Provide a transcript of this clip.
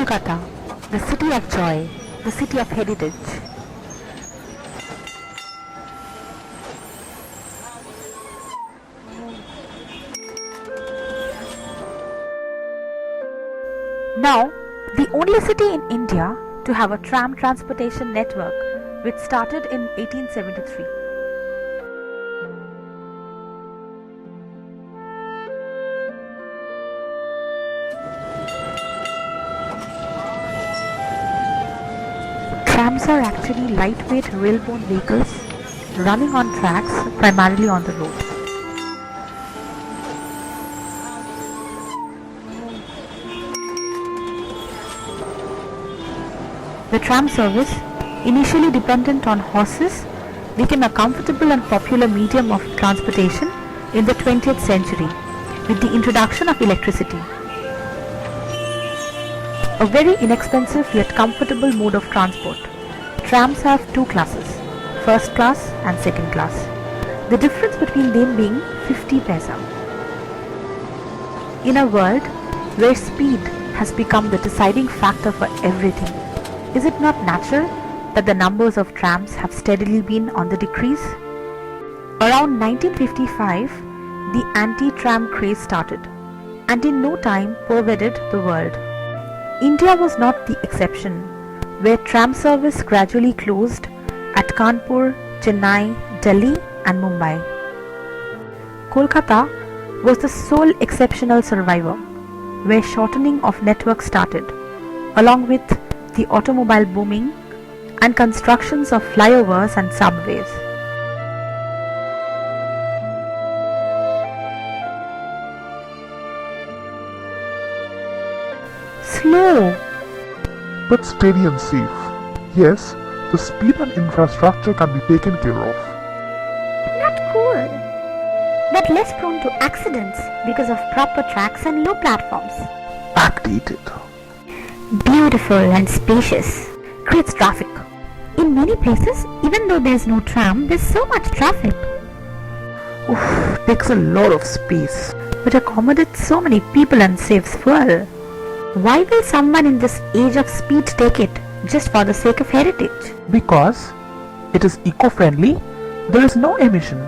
Kolkata, the city of joy, the city of heritage. Now, the only city in India to have a tram transportation network which started in 1873. Trams are actually lightweight rail-borne vehicles running on tracks primarily on the road. The tram service, initially dependent on horses, became a comfortable and popular medium of transportation in the 20th century with the introduction of electricity. A very inexpensive yet comfortable mode of transport. Trams have two classes, first class and second class. The difference between them being 50 paisa. In a world where speed has become the deciding factor for everything, is it not natural that the numbers of trams have steadily been on the decrease? Around 1955, the anti-tram craze started, and in no time pervaded the world. India was not the exception, where tram service gradually closed at Kanpur, Chennai, Delhi and Mumbai. Kolkata was the sole exceptional survivor, where shortening of network started, along with the automobile booming and constructions of flyovers and subways. Slow, but steady and safe. Yes, the speed and infrastructure can be taken care of. not cool, but less prone to accidents because of proper tracks and low platforms. Backdated. Beautiful and spacious, creates traffic. In many places, even though there's no tram, there's so much traffic. Oof, takes a lot of space. But accommodates so many people and saves fuel. Why will someone in this age of speed take it just for the sake of heritage? Because it is eco-friendly, there is no emission.